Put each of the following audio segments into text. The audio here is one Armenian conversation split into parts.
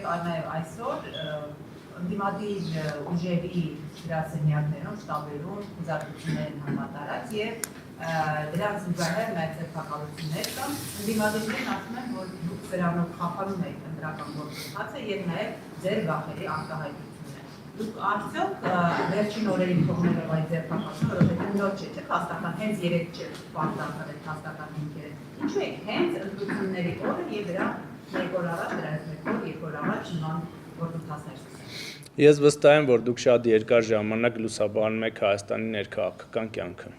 եւ նաեւ այսօր ընդդիմադիր ուժերի գրասենյակներում, շտաբերում զարգացումներ են համատարած եւ դրանց զուգահեռ նաեւ ձերբակալություններ կան։ Ընդդիմադիրներն ասում են, որ դուք սրանով խափանում եք ընտրական գործընթացը եւ նաեւ ձեր վախերի արտահայտությունն է։ Դուք արդյոք վերջին օրերին թողնելով այդ ձերբակալությունը, որովհետեւ նոր չէ, հաստատական հենց 3 չէ պարտական այդ հաստատական հիմքերը։ Ինչու է հենց ընտրությունների օրը եւ դրա 1 օր առաջ, դրանից 1 օր, 2 օր առաջ նման գործընթացներ սկսել։ Ես վստահ եմ, որ դուք շատ երկար ժամանակ լուսաբանում եք Հայաստանի ներքաղաքական կյանքը։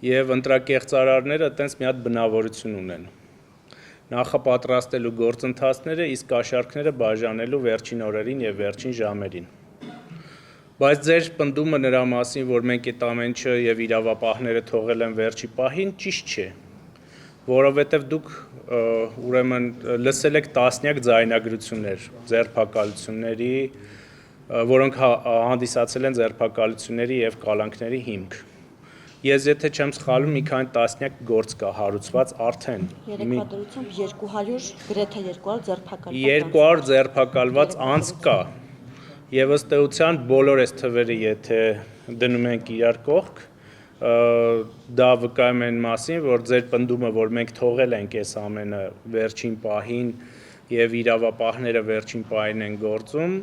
Եվ ընտրակեղծարարները այտենց մի հատ բնավորություն ունեն։ Նախապատրաստելու գործընթացները, իսկ կաշառքները բաժանելու վերջին օրերին եւ վերջին ժամերին։ Բայց ձեր պնդումը նրա մասին, որ մենք այդ ամենը եւ իրավապահները թողել են վերջի պահին, ճիշտ չէ։ Որովհետեւ դուք ուրեմն լսել եք տասնյակ ձայնագրություններ ձերբակալությունների, որոնք հանդիսացել են ձերբակալությունների եւ կալանքների հիմք։ Ես եթե չեմ սխալվում, մի քանի տասնյակ գործ կա հարուցված արդեն։ Երեքվադրությամբ 200, գրեթե 200 ձերբակալված 200 ձերբակալված անձ կա։ Եվ ըստ էության բոլոր այս թվերը, եթե դնում ենք իրար կողք, դա վկայում են մասին, որ ձեր պնդումը, որ մենք թողել ենք այս ամենը վերջին պահին եւ իրավապահները վերջին պահին են գործում,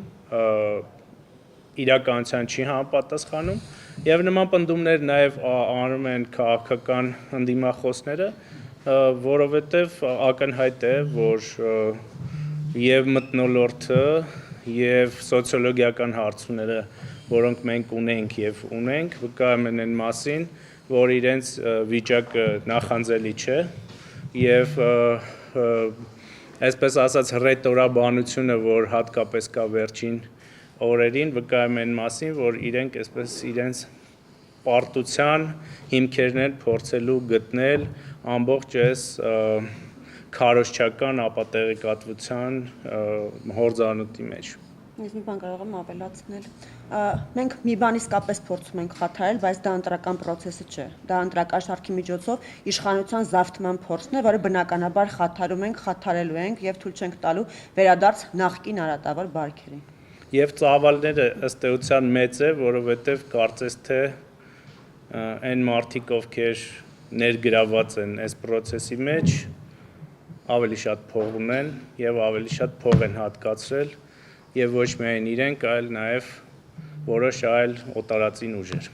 իրականության չի համապատասխանում եւ նման պնդումներ նաեւ անում են քաղաքական ընդդիմախոսները, որովհետեւ ակնհայտ է, որ եւ մթնոլորտը եւ սոցիոլոգիական հարցումները, որոնք մենք ունենք եւ ունենք, վկայում են այն մասին, որ իրենց վիճակը նախանձելի չէ եւ այսպես ասած ռետորաբանությունը, որ հատկապես կա վերջին օրերին, վկայում են մասին, որ իրենք այսպես իրենց պարտության հիմքերն են փորձելու գտնել ամբողջ այս քարոզչական ապատեղեկատվության հորձանուտի մեջ։ Ես մի բան կարող եմ ավելացնել։ Մենք մի բան իսկապես փորձում ենք խաթարել, բայց դա ընտրական process-ը չէ։ Դա ընտրական շարքի միջոցով իշխանության զավթման փորձն է, որը բնականաբար խաթարում ենք, խաթարելու ենք եւ թույլ չենք տալու վերադարձ նախկին արատավոր բարքերին։ Եվ ծավալները ըստ էության մեծ է, որովհետեւ կարծես թե այն մարդիկ, ովքեր ներգրաված են այս process-ի մեջ, ավելի շատ փող ունեն եւ ավելի շատ փող են հատկացրել եւ ոչ միայն իրենք, այլ նաեւ որոշ այլ օտարածին ուժեր։